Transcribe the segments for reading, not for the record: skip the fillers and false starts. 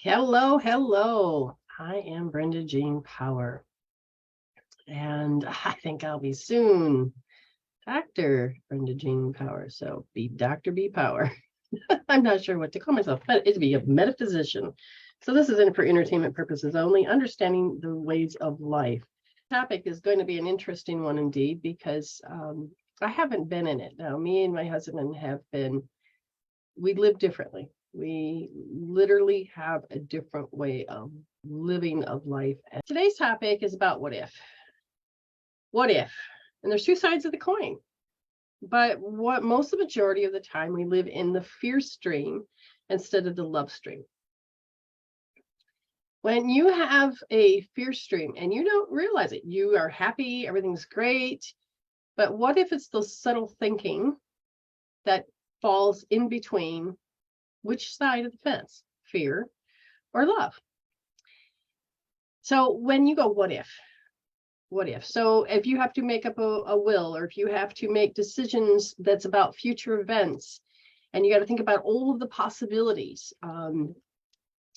Hello, hello. I am Brenda Jean Power, and I think I'll be soon Dr. Brenda Jean Power. So be Dr. B Power. I'm not sure what to call myself, but it'd be a metaphysician. So this is in for entertainment purposes only, understanding the ways of life. The topic is going to be an interesting one indeed, because I haven't been in it. Now, me and my husband we live differently. We literally have a different way of living of life. And today's topic is about what if. What if? And there's two sides of the coin. But most of the majority of the time we live in the fear stream instead of the love stream. When you have a fear stream and you don't realize it, you are happy, everything's great. But what if it's the subtle thinking that falls in between? Which side of the fence, fear or love? So when you go, what if? What if? So if you have to make up a will, or if you have to make decisions that's about future events, and you got to think about all of the possibilities. A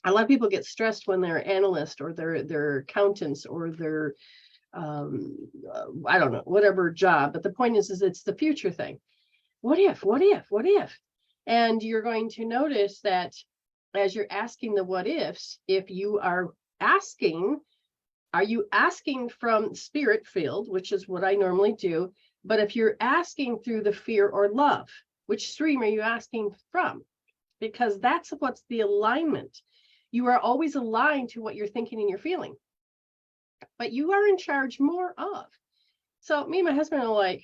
lot of people get stressed when they're analysts or they're accountants or they're, I don't know, whatever job. But the point is it's the future thing. What if, what if, what if? And you're going to notice that as you're asking the what ifs, if you are you asking from spirit field, which is what I normally do? But if you're asking through the fear or love, which stream are you asking from? Because that's what's the alignment. You are always aligned to what you're thinking and you're feeling, but you are in charge more of. So me and my husband are like,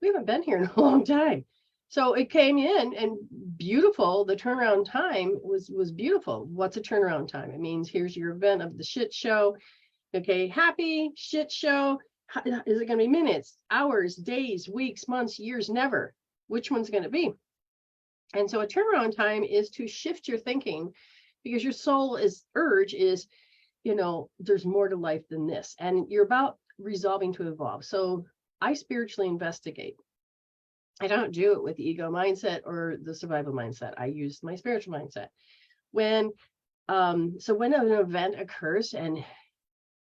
we haven't been here in a long time. So it came in and beautiful. The turnaround time was beautiful. What's a turnaround time? It means here's your event of the shit show. Okay, happy shit show. Is it going to be minutes, hours, days, weeks, months, years? Never. Which one's going to be? And so a turnaround time is to shift your thinking, because your soul urge is, there's more to life than this. And you're about resolving to evolve. So I spiritually investigate. I don't do it with the ego mindset or the survival mindset. I use my spiritual mindset. When an event occurs and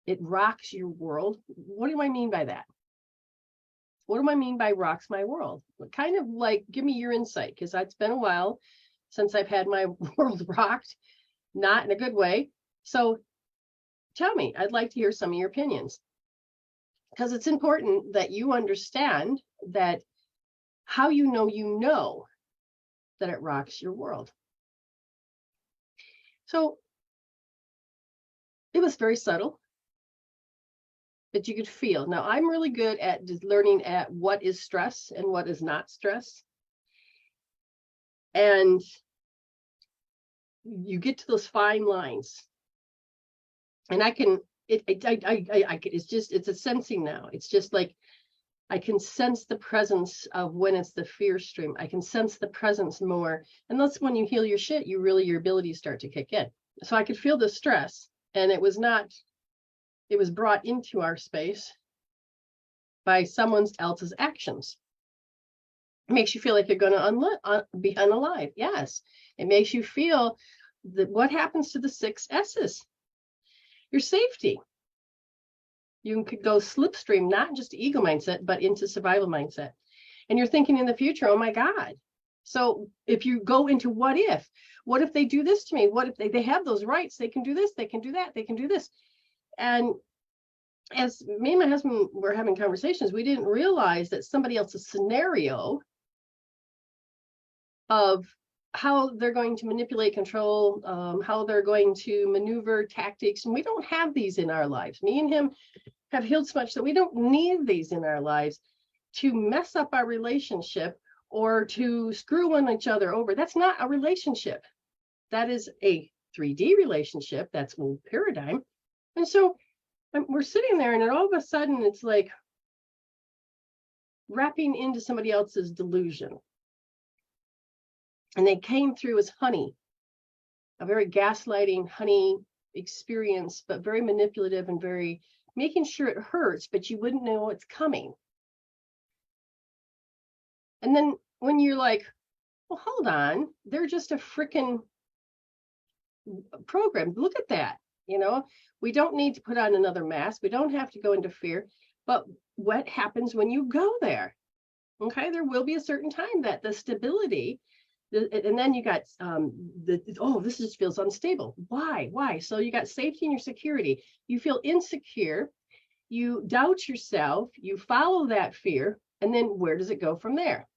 it rocks your world, what do I mean by that? What do I mean by rocks my world? Kind of like, give me your insight, because it's been a while since I've had my world rocked, not in a good way. So tell me, I'd like to hear some of your opinions, because it's important that you understand that how you know that it rocks your world. So it was very subtle, but you could feel. Now, I'm really good at learning at what is stress and what is not stress. And you get to those fine lines. And it's a sensing now. It's just like, I can sense the presence of when it's the fear stream. I can sense the presence more. And that's when you heal your shit, your abilities start to kick in. So I could feel the stress, and it was brought into our space by someone else's actions. It makes you feel like you're going to be unalive. Yes. It makes you feel that what happens to the 6 S's? Your safety. You could go slipstream, not just ego mindset, but into survival mindset. And you're thinking in the future, oh my God. So if you go into what if they do this to me? What if they have those rights? They can do this, they can do that, they can do this. And as me and my husband were having conversations, we didn't realize that somebody else's scenario of how they're going to manipulate, control, how they're going to maneuver tactics. And we don't have these in our lives. Me and him have healed so much that we don't need these in our lives to mess up our relationship or to screw one each other over. That's not a relationship. That is a 3D relationship. That's old paradigm. And so we're sitting there, and then all of a sudden it's like wrapping into somebody else's delusion. And they came through as honey, a very gaslighting honey experience, but very manipulative and very making sure it hurts, but you wouldn't know it's coming. And then when you're like, well, hold on, they're just a freaking program. Look at that. You know, we don't need to put on another mask. We don't have to go into fear. But what happens when you go there? Okay, there will be a certain time that the stability, and then you got this just feels unstable. Why? So you got safety and your security. You feel insecure. You doubt yourself. You follow that fear. And then where does it go from there?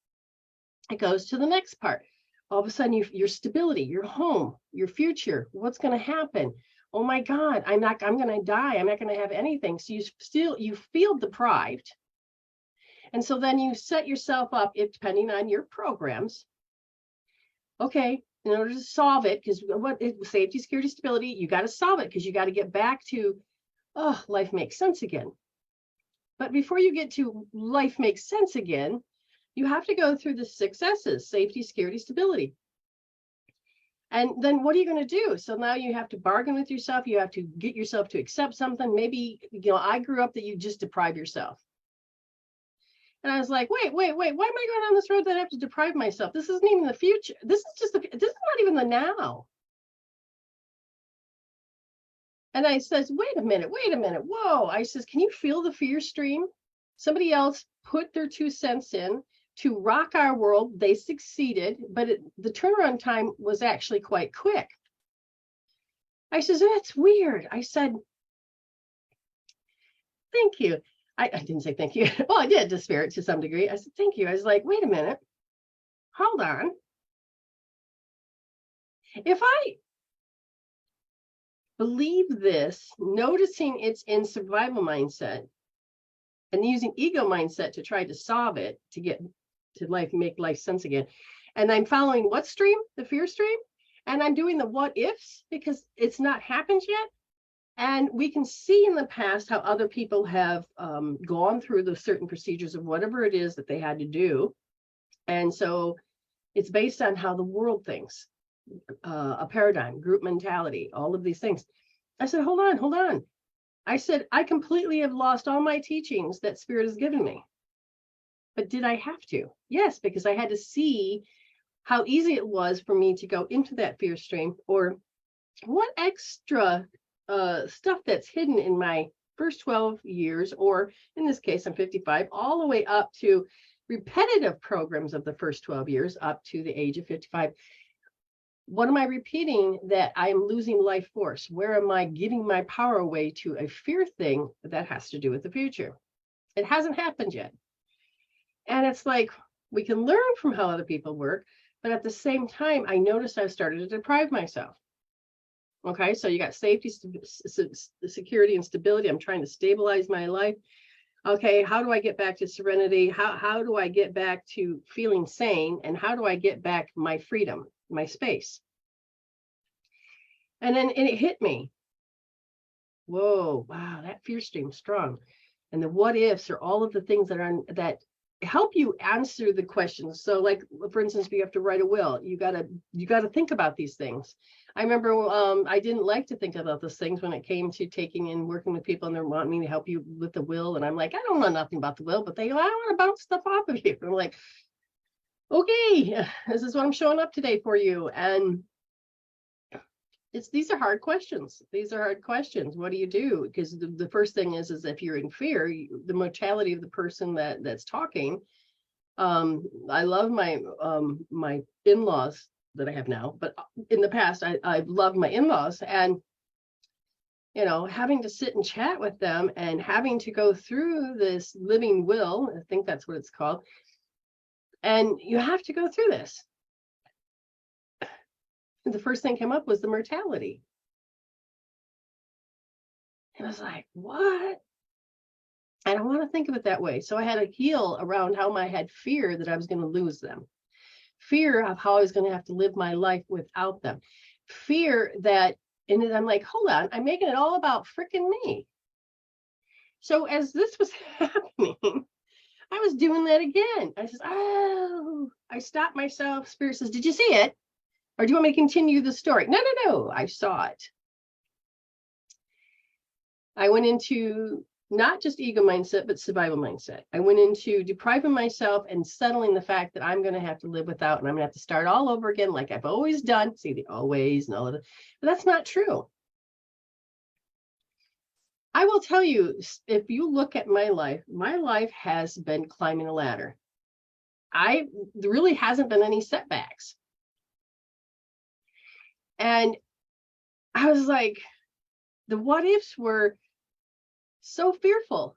It goes to the next part. All of a sudden, your stability, your home, your future, what's going to happen? Oh my God, I'm going to die. I'm not going to have anything. So you feel deprived. And so then you set yourself up, depending on your programs. Okay, in order to solve it, because safety, security, stability, you got to solve it because you got to get back to, life makes sense again. But before you get to life makes sense again, you have to go through the 6 S's: safety, security, stability. And then what are you going to do? So now you have to bargain with yourself. You have to get yourself to accept something. Maybe, I grew up that you just deprive yourself. And I was like, wait, why am I going down this road that I have to deprive myself? This isn't even the future. This is not even the now. And I says, wait a minute. Whoa. I says, can you feel the fear stream? Somebody else put their 2 cents in to rock our world. They succeeded, but the turnaround time was actually quite quick. I says, that's weird. I said, thank you. I didn't say thank you. Well, I did to Spirit to some degree. I said, thank you. I was like, wait a minute. Hold on. If I believe this, noticing it's in survival mindset and using ego mindset to try to solve it, to get to make life sense again. And I'm following what stream? The fear stream. And I'm doing the what ifs because it's not happened yet. And we can see in the past how other people have gone through the certain procedures of whatever it is that they had to do. And so it's based on how the world thinks, a paradigm, group mentality, all of these things. I said, hold on. I said, I completely have lost all my teachings that Spirit has given me. But did I have to? Yes, because I had to see how easy it was for me to go into that fear stream, or what extra stuff that's hidden in my first 12 years, or in this case, I'm 55, all the way up to repetitive programs of the first 12 years up to the age of 55. What am I repeating that I'm losing life force? Where am I giving my power away to a fear thing that has to do with the future? It hasn't happened yet. And it's like, we can learn from how other people work, but at the same time, I noticed I've started to deprive myself. Okay, so you got safety, security, and stability. I'm trying to stabilize my life. Okay, how do I get back to serenity? How do I get back to feeling sane? And how do I get back my freedom, my space? And then it hit me. Whoa, wow, that fear stream's strong. And the what ifs are all of the things that help you answer the questions. So like, for instance, if you have to write a will, you gotta think about these things. I remember I didn't like to think about those things when it came to taking and working with people, and they're wanting me to help you with the will. And I'm like, I don't know nothing about the will, but they go, I want to bounce stuff off of you. And I'm like, okay, this is what I'm showing up today for you. And these are hard questions. What do you do? Because the first thing is if you're in fear, the mortality of the person that's talking. I love my my in-laws that I have now, but in the past I've loved my in-laws, and having to sit and chat with them and having to go through this living will, I think that's what it's called, and you have to go through this. The first thing came up was the mortality. And I was like, what? I don't want to think of it that way. So I had to heal around how I had fear that I was going to lose them. Fear of how I was going to have to live my life without them. Fear that, and then I'm like, hold on, I'm making it all about freaking me. So as this was happening, I was doing that again. I says, I stopped myself. Spirit says, did you see it? Or do you want me to continue the story? No, I saw it. I went into not just ego mindset, but survival mindset. I went into depriving myself and settling the fact that I'm going to have to live without, and I'm going to have to start all over again like I've always done. See, the always and all of it. But that's not true. I will tell you, if you look at my life has been climbing a ladder. There really hasn't been any setbacks. And I was like, the what ifs were so fearful.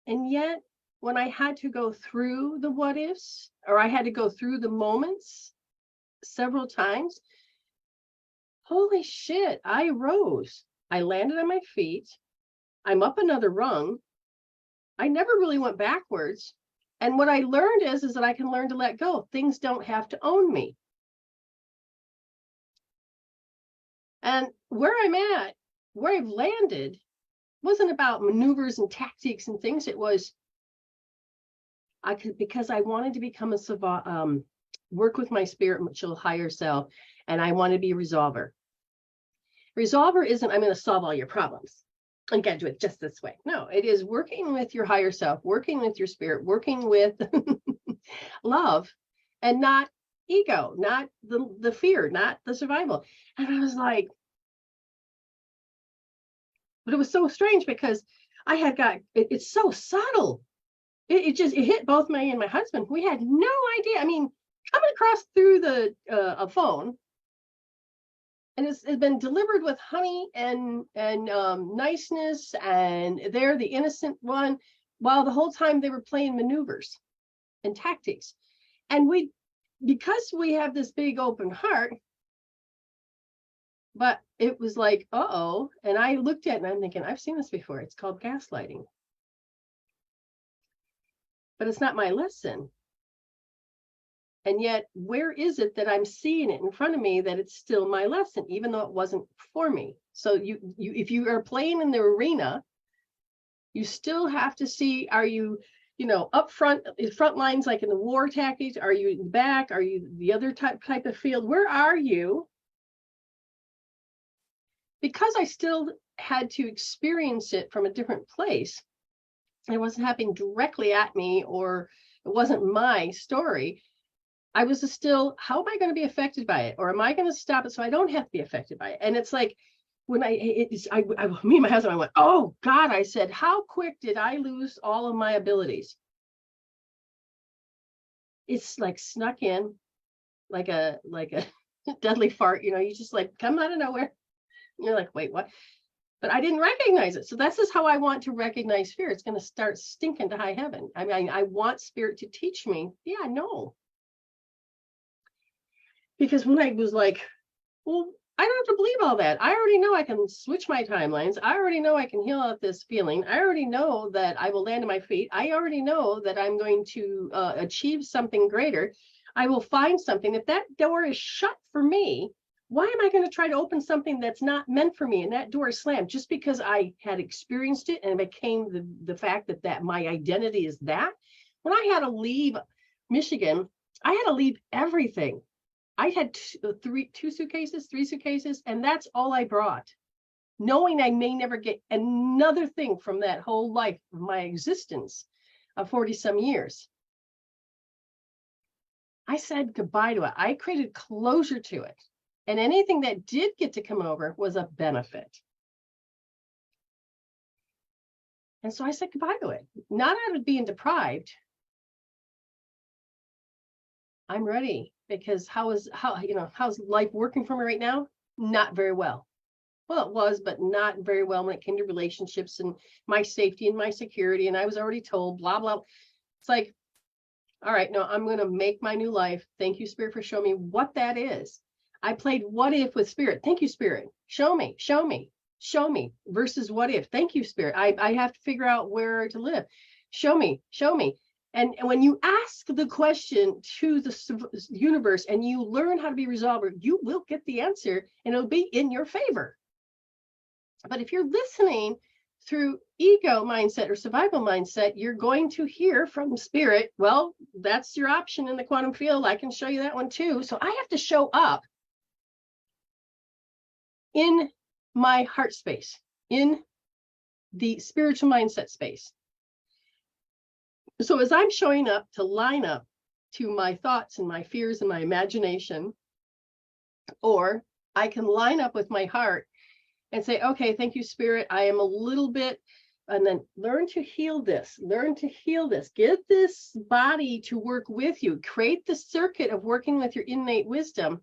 And yet, when I had to go through the what ifs, or I had to go through the moments several times, holy shit, I rose. I landed on my feet. I'm up another rung. I never really went backwards. And what I learned is that I can learn to let go. Things don't have to own me. And where I'm at, where I've landed, wasn't about maneuvers and tactics and things. It was because I wanted to become a work with my spiritual higher self, and I want to be a resolver. Resolver isn't I'm going to solve all your problems. I got to do it just this way. No, it is working with your higher self, working with your spirit, working with love, and not ego, not the fear, not the survival. And I was like, but it was so strange because I had it's so subtle. It hit both me and my husband. We had no idea. I mean, coming across through a phone, and it's been delivered with honey and niceness, and they're the innocent one, while the whole time they were playing maneuvers and tactics. And because we have this big open heart, but it was like, uh-oh. And I looked at it and I'm thinking, I've seen this before. It's called gaslighting. But it's not my lesson. And yet, where is it that I'm seeing it in front of me that it's still my lesson, even though it wasn't for me? So if you are playing in the arena, you still have to see, are you, up front lines, like in the war tactics? Are you in the back? Are you the other type of field? Where are you? Because I still had to experience it from a different place. It wasn't happening directly at me, or it wasn't my story. I was still, how am I going to be affected by it? Or am I going to stop it so I don't have to be affected by it? And it's like, when me and my husband, I went, oh God, I said, how quick did I lose all of my abilities? It's like snuck in like a deadly fart, you just like come out of nowhere. You're like, wait, what? But I didn't recognize it. So this is how I want to recognize fear. It's going to start stinking to high heaven. I mean, I want spirit to teach me. Yeah, no. Because when I was like, well, I don't have to believe all that. I already know I can switch my timelines. I already know I can heal out this feeling. I already know that I will land on my feet. I already know that I'm going to achieve something greater. I will find something. If that door is shut for me, why am I going to try to open something that's not meant for me? And that door is slammed just because I had experienced it and it became the fact that my identity is that. When I had to leave Michigan, I had to leave everything. I had three suitcases, and that's all I brought, knowing I may never get another thing from that whole life of my existence of 40 some years. I said goodbye to it. I created closure to it. And anything that did get to come over was a benefit. And so I said goodbye to it. Not out of being deprived. I'm ready, because how's life working for me right now? Not very well. Well, it was, but not very well when it came to relationships and my safety and my security. And I was already told, blah, blah. It's like, all right, no, I'm going to make my new life. Thank you, Spirit, for showing me what that is. I played what if with Spirit. Thank you, Spirit. Show me versus what if. Thank you, Spirit. I have to figure out where to live. Show me. And when you ask the question to the universe and you learn how to be resolver, you will get the answer and it'll be in your favor. But if you're listening through ego mindset or survival mindset, you're going to hear from Spirit. Well, that's your option in the quantum field. I can show you that one too. So I have to show up in my heart space, in the spiritual mindset space. So as I'm showing up to line up to my thoughts and my fears and my imagination, or I can line up with my heart and say, okay, thank you, Spirit. I am a little bit, and then learn to heal this, get this body to work with you, create the circuit of working with your innate wisdom.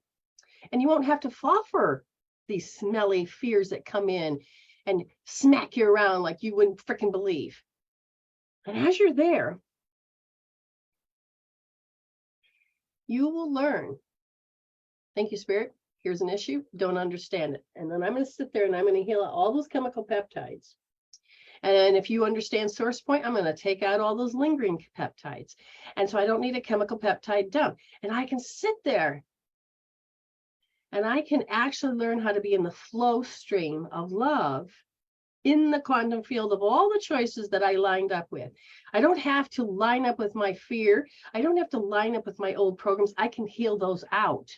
And you won't have to fall for these smelly fears that come in and smack you around like you wouldn't freaking believe. And as you're there, you will learn. Thank you, Spirit. Here's an issue. Don't understand it. And then I'm going to sit there and I'm going to heal out all those chemical peptides. And if you understand source point, I'm going to take out all those lingering peptides. And so I don't need a chemical peptide dump. And I can sit there and I can actually learn how to be in the flow stream of love in the quantum field of all the choices that I lined up with. I don't have to line up with my fear. I don't have to line up with my old programs. I can heal those out.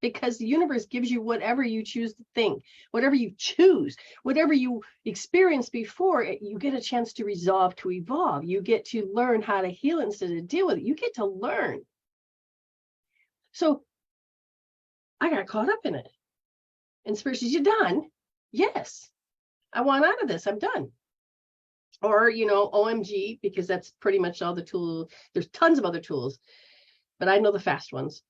Because the universe gives you whatever you choose to think, whatever you choose, whatever you experienced before, you get a chance to resolve, to evolve. You get to learn how to heal instead of deal with it. You get to learn. So I got caught up in it. And Spirit says, you done? Yes. I want out of this. I'm done. Or, OMG, because that's pretty much all the tools. There's tons of other tools, but I know the fast ones.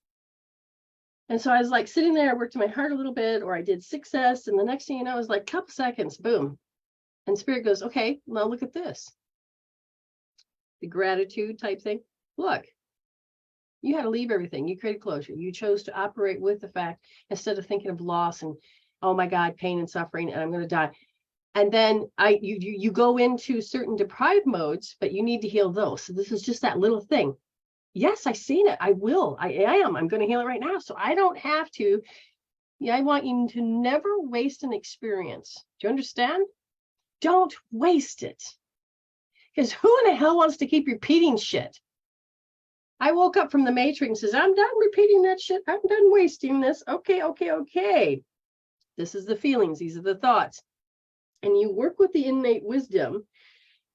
And so I was like sitting there, I worked in my heart a little bit, or I did 6S. And the next thing you know, it was like a couple seconds, boom. And Spirit goes, okay, now look at this. The gratitude type thing. Look, you had to leave everything. You created closure. You chose to operate with the fact instead of thinking of loss and, oh my God, pain and suffering, and I'm going to die. And then you go into certain deprived modes, but you need to heal those. So this is just that little thing. Yes, I've seen it. I will. I am. I'm going to heal it right now. So I don't have to. I want you to never waste an experience. Do you understand? Don't waste it. Because who in the hell wants to keep repeating shit? I woke up from the matrix and says, I'm done repeating that shit. I'm done wasting this. Okay. This is the feelings. These are the thoughts. And you work with the innate wisdom.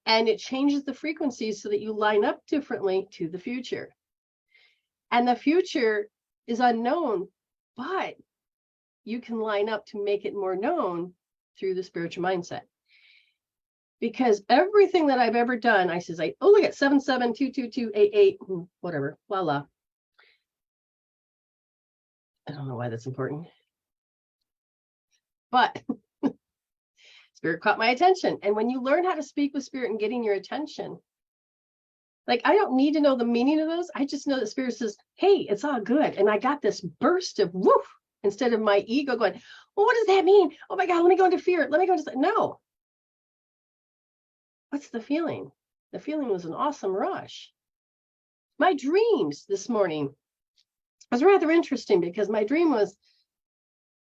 And it changes the frequencies so that you line up differently to the future. And the future is unknown, but you can line up to make it more known through the spiritual mindset. Because everything that I've ever done, I says, look at 77222288, whatever, la la. I don't know why that's important. But Spirit caught my attention. And when you learn how to speak with Spirit and getting your attention, like, I don't need to know the meaning of those. I just know that Spirit says, hey, it's all good. And I got this burst of woof, instead of my ego going, well, what does that mean? Oh my God, let me go into fear. Let me go into, no. What's the feeling? The feeling was an awesome rush. My dreams this morning was rather interesting because my dream was,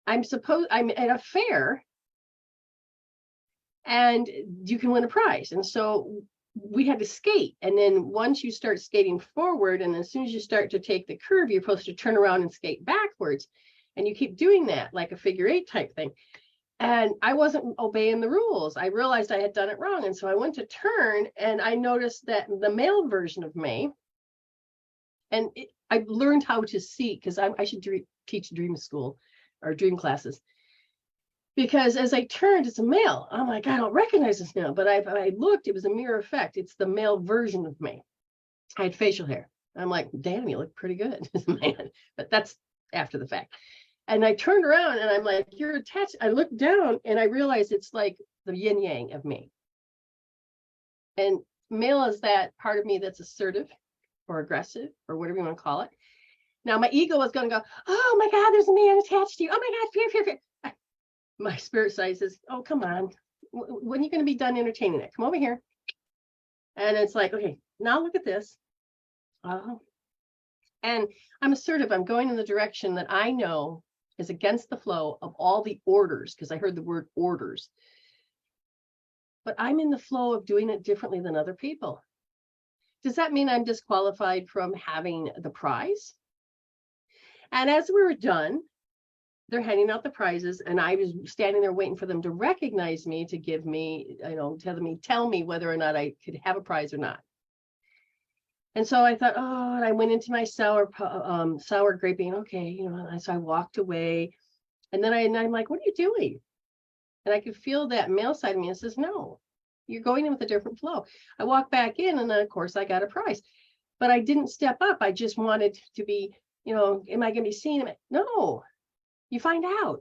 I'm at a fair and you can win a prize. And so we had to skate. And then once you start skating forward, and as soon as you start to take the curve, you're supposed to turn around and skate backwards. And you keep doing that like a figure eight type thing. And I wasn't obeying the rules. I realized I had done it wrong. And so I went to turn and I noticed that the male version of me, and I learned how to see, because I should teach dream school or dream classes. Because as I turned, it's a male. I'm like, I don't recognize this now. But I looked, it was a mirror effect. It's the male version of me. I had facial hair. I'm like, damn, you look pretty good as a man. But that's after the fact. And I turned around and I'm like, you're attached. I looked down and I realized it's like the yin yang of me. And male is that part of me that's assertive or aggressive or whatever you want to call it. Now my ego is going to go, oh my God, there's a man attached to you. Oh my God, fear. My spirit side says, oh, come on. When are you going to be done entertaining it? Come over here. And it's like, okay, now look at this. And I'm assertive. I'm going in the direction that I know is against the flow of all the orders, because I heard the word orders. But I'm in the flow of doing it differently than other people. Does that mean I'm disqualified from having the prize? And as we were done, they're handing out the prizes, and I was standing there waiting for them to recognize me, to give me, tell me whether or not I could have a prize or not. And so I thought, oh, and I went into my sour graping. Okay, and so I walked away, and then I'm like, what are you doing? And I could feel that male side of me that says, no, you're going in with a different flow. I walked back in, and then of course I got a prize, but I didn't step up. I just wanted to be, am I going to be seen? No, you find out.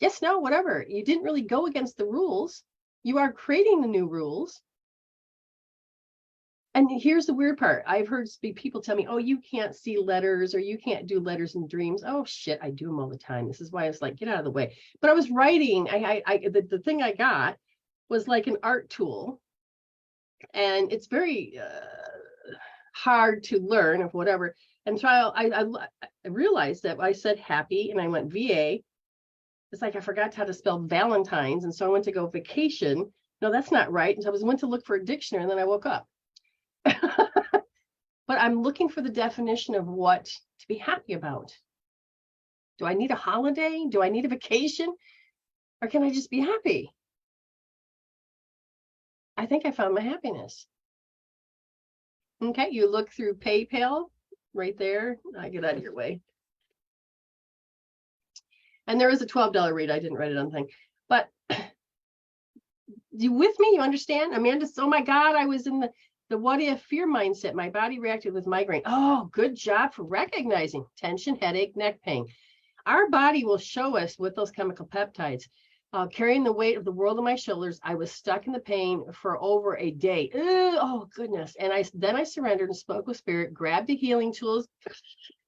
Yes, no, whatever. You didn't really go against the rules. You are creating the new rules. And here's the weird part. I've heard people tell me, oh, you can't see letters, or you can't do letters in dreams. Oh, shit, I do them all the time. This is why I was like, get out of the way. But I was writing. The thing I got was like an art tool. And it's very hard to learn, or whatever. And so I realized that I said happy, and I went VA. It's like I forgot how to spell Valentine's. And so I went to go vacation. No, that's not right. And so I went to look for a dictionary, and then I woke up. But I'm looking for the definition of what to be happy about. Do I need a holiday? Do I need a vacation? Or can I just be happy? I think I found my happiness. Okay, you look through PayPal right there. I get out of your way. And there is a $12 rate. I didn't write it on the thing. But you with me? You understand? Amanda, oh my God, I was in the what if fear mindset. My body reacted with migraine. Oh, good job for recognizing tension, headache, neck pain. Our body will show us with those chemical peptides. Carrying the weight of the world on my shoulders, I was stuck in the pain for over a day. Oh, goodness. And then I surrendered and spoke with spirit, grabbed the healing tools,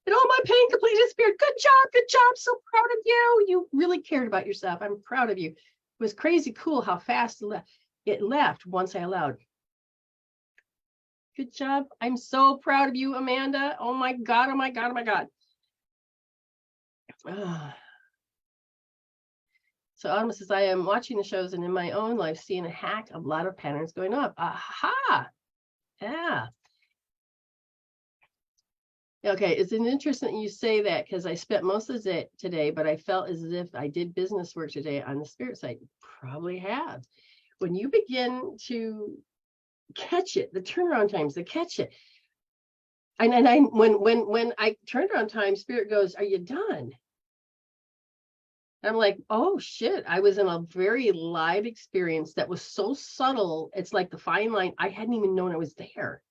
and all my pain completely disappeared. Good job. Good job. So proud of you. You really cared about yourself. I'm proud of you. It was crazy cool how fast it left once I allowed. Good job. I'm so proud of you, Amanda. Oh my God. Oh my God. Oh my God. So Alma says, I am watching the shows and in my own life seeing a lot of patterns going up. Aha. Yeah. Okay, it's interesting that you say that, because I spent most of it today, but I felt as if I did business work today on the spirit side. You probably have. When you begin to catch it, the turnaround times, catch it. And when I turned around time, spirit goes, are you done? And I'm like, oh shit, I was in a very live experience that was so subtle. It's like the fine line. I hadn't even known it was there.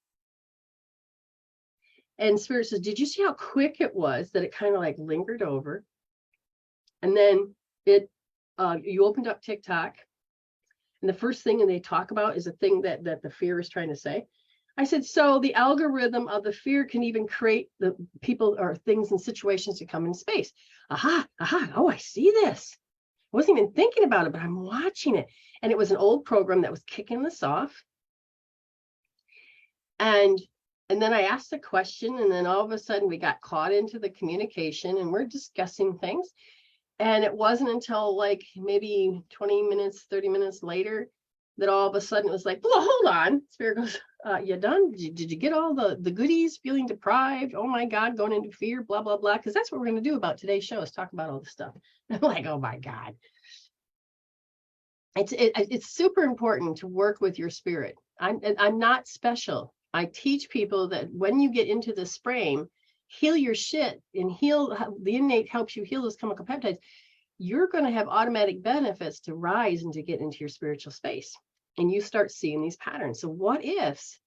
And spirit says, did you see how quick it was that it kind of like lingered over? And then you opened up TikTok, and the first thing they talk about is a thing that the fear is trying to say. I said, so the algorithm of the fear can even create the people or things and situations to come in space. Aha. Oh, I see this. I wasn't even thinking about it, but I'm watching it. And it was an old program that was kicking this off. And then I asked the question, and then all of a sudden we got caught into the communication, and we're discussing things. And it wasn't until like maybe 20 minutes, 30 minutes later that all of a sudden it was like, well, hold on. Spirit goes, you done? Did you get all the goodies, feeling deprived? Oh my God, going into fear, blah, blah, blah. Because that's what we're going to do about today's show, is talk about all this stuff. I'm like, oh my God. It's super important to work with your spirit. I'm not special. I teach people that when you get into this frame, heal your shit and heal. The innate helps you heal those chemical peptides. You're going to have automatic benefits to rise and to get into your spiritual space. And you start seeing these patterns. So what ifs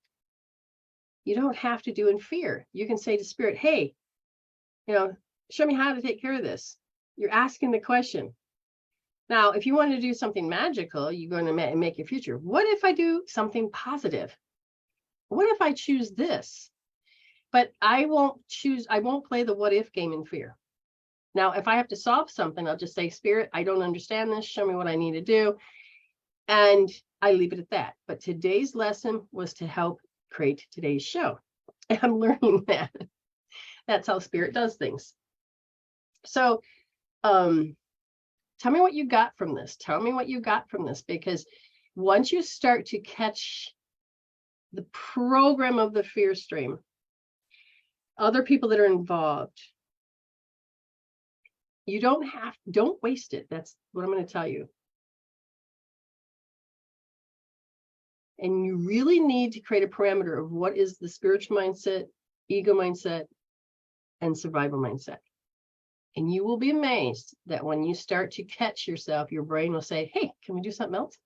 you don't have to do in fear? You can say to spirit, hey, show me how to take care of this. You're asking the question. Now, if you want to do something magical, you're going to make your future. What if I do something positive? What if I choose this? But I won't play the what if game in fear. Now, if I have to solve something, I'll just say, Spirit, I don't understand this. Show me what I need to do. And I leave it at that. But today's lesson was to help create today's show. And I'm learning that. That's how Spirit does things. So tell me what you got from this. Tell me what you got from this. Because once you start to catch the program of the fear stream, other people that are involved, You don't waste it. That's what I'm going to tell you. And you really need to create a parameter of what is the spiritual mindset, ego mindset, and survival mindset. And you will be amazed that when you start to catch yourself, your brain will say, hey, can we do something else?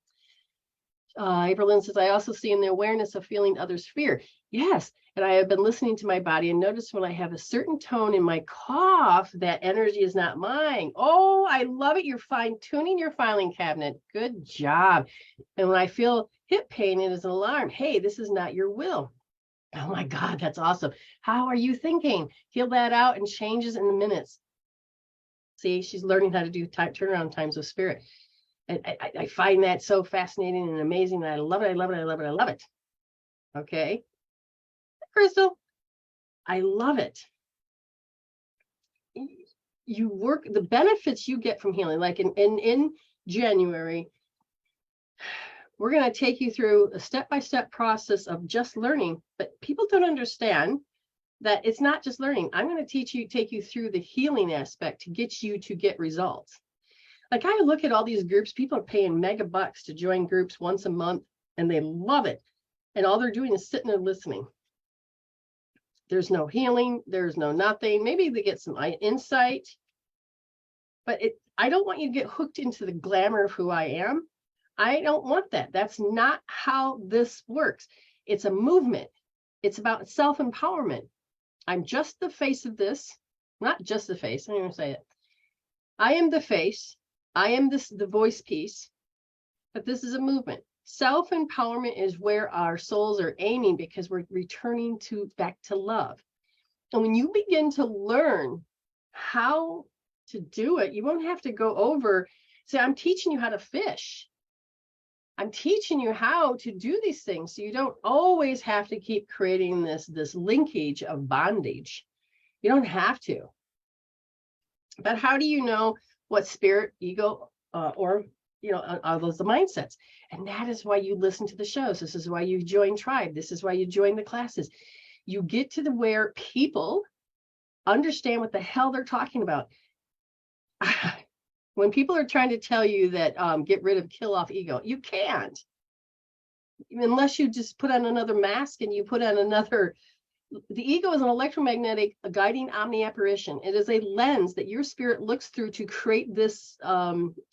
April Lynn says, I also see in the awareness of feeling others' fear. Yes. And I have been listening to my body and notice when I have a certain tone in my cough, that energy is not mine. Oh, I love it. You're fine tuning your filing cabinet. Good job. And when I feel hip pain, it is an alarm. Hey, this is not your will. Oh my God, that's awesome. How are you thinking? Feel that out and changes in the minutes. See, she's learning how to do turnaround times with spirit. I find that so fascinating and amazing. And I love it. I love it. I love it. I love it. Okay. Crystal, I love it. You work, the benefits you get from healing, like in January, we're going to take you through a step-by-step process of just learning, but people don't understand that it's not just learning. I'm going to take you through the healing aspect to get you to get results. Like I look at all these groups, people are paying mega bucks to join groups once a month and they love it. And all they're doing is sitting there listening. There's no healing. There's no nothing. Maybe they get some insight, but I don't want you to get hooked into the glamour of who I am. I don't want that. That's not how this works. It's a movement. It's about self-empowerment. I'm just the face of this, not just the face. I don't even say it. I am the face. I am the voice piece, but this is a movement. Self-empowerment is where our souls are aiming because we're returning back to love. And when you begin to learn how to do it, you won't have to go over, say, I'm teaching you how to fish. I'm teaching you how to do these things. So you don't always have to keep creating this linkage of bondage. You don't have to. But how do you know what spirit, ego, or are those the mindsets? And that is why you listen to the shows. This is why you join Tribe. This is why you join the classes. You get to where people understand what the hell they're talking about. When people are trying to tell you that get rid of, kill off ego, you can't. Unless you just put on another mask and you put on another. The ego is an electromagnetic guiding omni-apparition. It is a lens that your spirit looks through to create this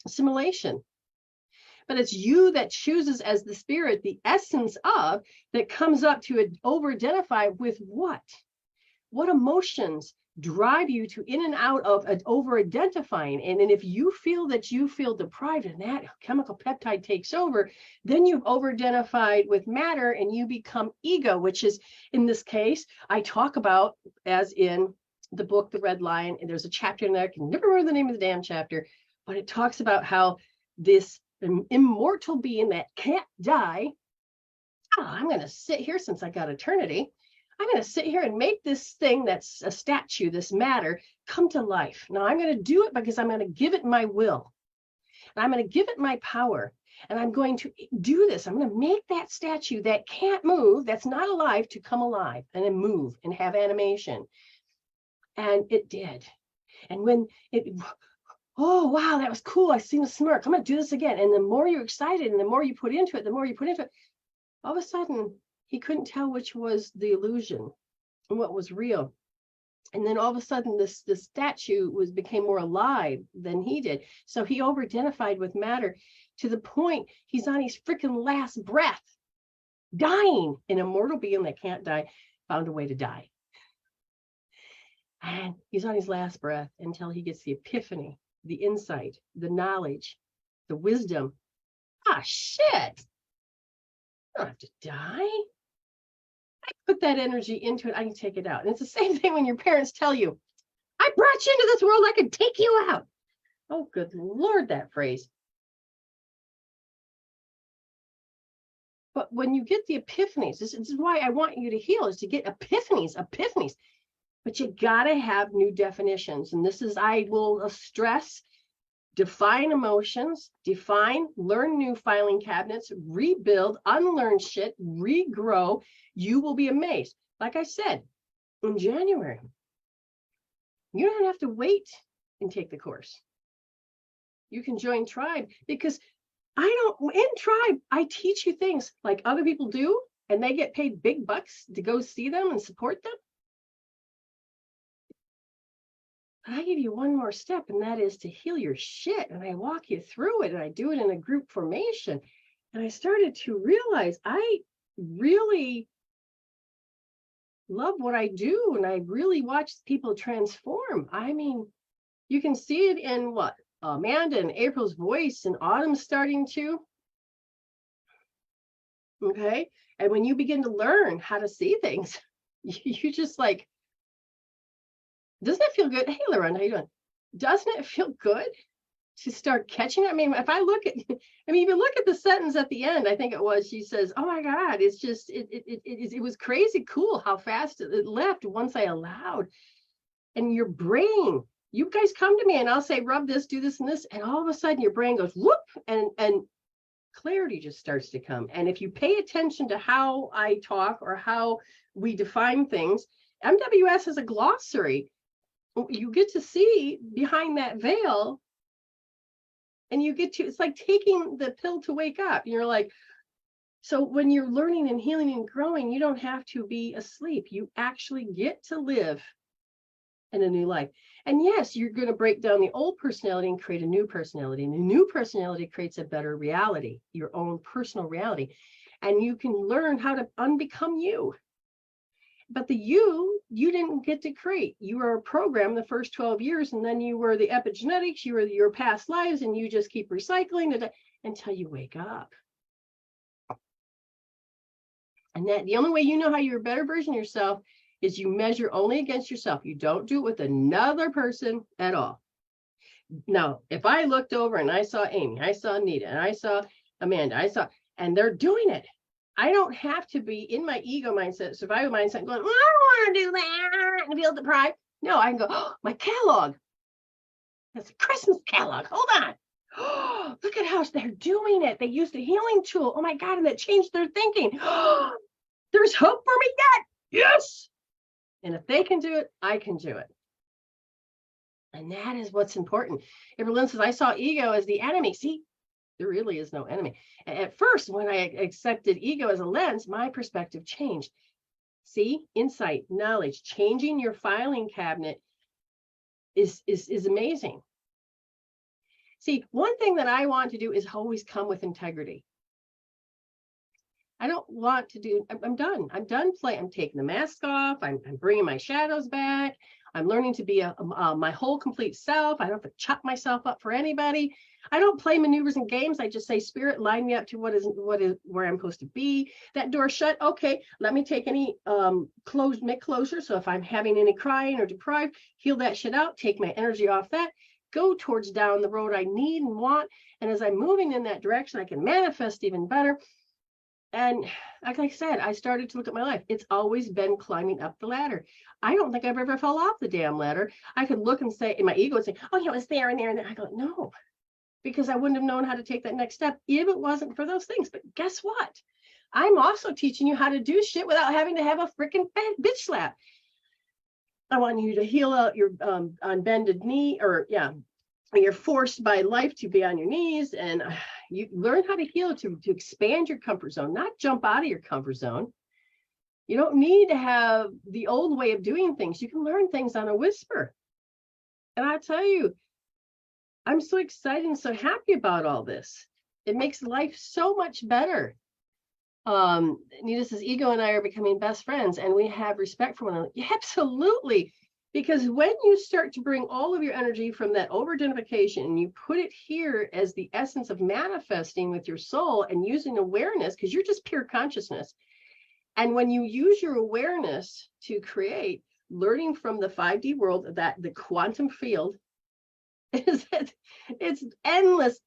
simulation. But it's you that chooses as the spirit, the essence of, that comes up to over-identify with what? What emotions drive you to in and out of over-identifying. And if you feel that you feel deprived and that chemical peptide takes over, then you've over-identified with matter and you become ego, which is, in this case, I talk about as in the book, The Red Lion, and there's a chapter in there, I can never remember the name of the damn chapter, but it talks about how this immortal being that can't die, I'm going to sit here since I got eternity, I'm going to sit here and make this thing that's a statue, this matter, come to life. Now I'm going to do it because I'm going to give it my will. And I'm going to give it my power. And I'm going to do this. I'm going to make that statue that can't move, that's not alive, to come alive and then move and have animation. And it did. And when it, oh, wow, that was cool. I seen a smirk. I'm going to do this again. And the more you're excited and the more you put into it, all of a sudden, he couldn't tell which was the illusion and what was real. And then all of a sudden, this statue became more alive than he did. So he over-identified with matter to the point he's on his freaking last breath, dying. An immortal being that can't die found a way to die. And he's on his last breath until he gets the epiphany, the insight, the knowledge, the wisdom. Ah, shit. I don't have to die. I put that energy into it, I can take it out. And it's the same thing when your parents tell you, I brought you into this world, I can take you out. Oh, good Lord, that phrase. But when you get the epiphanies, this is why I want you to heal, is to get epiphanies. But you gotta have new definitions. And this is, I will stress, define emotions, learn new filing cabinets, rebuild, unlearn shit, regrow. You will be amazed. Like I said, in January, you don't have to wait and take the course. You can join Tribe, because in Tribe, I teach you things like other people do, and they get paid big bucks to go see them and support them. I give you one more step, and that is to heal your shit. And I walk you through it, and I do it in a group formation. And I started to realize I really love what I do, and I really watch people transform. I mean, you can see it in what? Amanda and April's voice, and Autumn's starting to. Okay. And when you begin to learn how to see things, you just like, doesn't it feel good? Hey, Lauren, how you doing? Doesn't it feel good to start catching? I mean, if I look at, I mean, even look at the sentence at the end, I think it was, she says, oh my God, it's just, it was crazy cool how fast it left once I allowed. And your brain, you guys come to me and I'll say, rub this, do this and this. And all of a sudden your brain goes, whoop, and clarity just starts to come. And if you pay attention to how I talk or how we define things, MWS is a glossary. You get to see behind that veil, and you get to, it's like taking the pill to wake up. You're like, so when you're learning and healing and growing, you don't have to be asleep. You actually get to live in a new life. And yes, you're going to break down the old personality and create a new personality. And the new personality creates a better reality, your own personal reality. And you can learn how to unbecome you. But the you didn't get to create. You were a program the first 12 years, and then you were the epigenetics, you were your past lives, and you just keep recycling it until you wake up. And that the only way you know how you're a better version of yourself is you measure only against yourself. You don't do it with another person at all. Now, if I looked over and I saw Amy, I saw Anita, and I saw Amanda, and they're doing it, I don't have to be in my ego mindset, survival mindset, going, well, I don't want to do that and feel deprived. No, I can go, oh, my catalog. That's a Christmas catalog. Hold on. Oh, look at how they're doing it. They used a healing tool. Oh my God, and that changed their thinking. Oh, there's hope for me yet. Yes. And if they can do it, I can do it. And that is what's important. Everyone says, I saw ego as the enemy. See, there really is no enemy. At first, when I accepted ego as a lens, my perspective changed. See, insight, knowledge, changing your filing cabinet is amazing. See, one thing that I want to do is always come with integrity. I don't want to do, I'm done. I'm done playing. I'm taking the mask off. I'm bringing my shadows back. I'm learning to be my whole complete self. I don't have to chop myself up for anybody. I don't play maneuvers and games. I just say, Spirit, line me up to what is where I'm supposed to be. That door shut. Okay, let me take any make closure. So if I'm having any crying or deprived, heal that shit out. Take my energy off that. Go towards down the road I need and want. And as I'm moving in that direction, I can manifest even better. And like I said, I started to look at my life. It's always been climbing up the ladder. I don't think I've ever fell off the damn ladder. I could look and say, in my ego would say, oh, yeah, it's there and there. And then I go, no, because I wouldn't have known how to take that next step if it wasn't for those things. But guess what? I'm also teaching you how to do shit without having to have a freaking bitch slap. I want you to heal out your unbended knee, or you're forced by life to be on your knees, and you learn how to heal to expand your comfort zone, not jump out of your comfort zone. You don't need to have the old way of doing things. You can learn things on a whisper. And I tell you, I'm so excited and so happy about all this. It makes life so much better. Nita says, ego and I are becoming best friends, and we have respect for one another. Yeah, absolutely. Because when you start to bring all of your energy from that over-identification and you put it here as the essence of manifesting with your soul and using awareness, because you're just pure consciousness. And when you use your awareness to create, learning from the 5D world, that the quantum field, is that it's endless.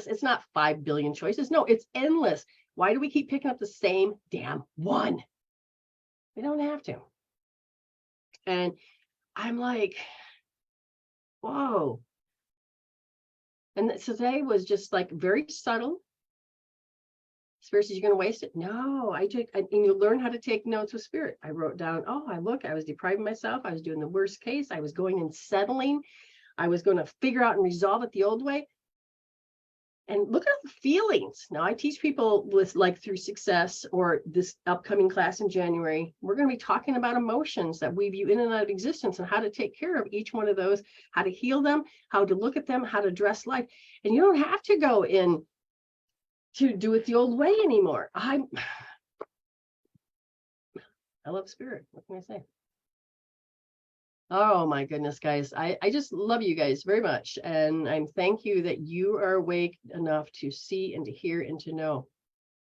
It's not 5 billion choices. No, it's endless. Why do we keep picking up the same damn one? We don't have to. And I'm like, whoa. And so today was just like very subtle. Spirit says, you're going to waste it? No, and you learn how to take notes with Spirit. I wrote down, I was depriving myself. I was doing the worst case. I was going and settling. I was going to figure out and resolve it the old way. And look at the feelings. Now I teach people with like through success or this upcoming class in January, we're going to be talking about emotions that weave you in and out of existence and how to take care of each one of those, how to heal them, how to look at them, how to address life. And you don't have to go in to do it the old way anymore. I love spirit. What can I say? Oh my goodness, guys. I just love you guys very much. And I'm thank you that you are awake enough to see and to hear and to know.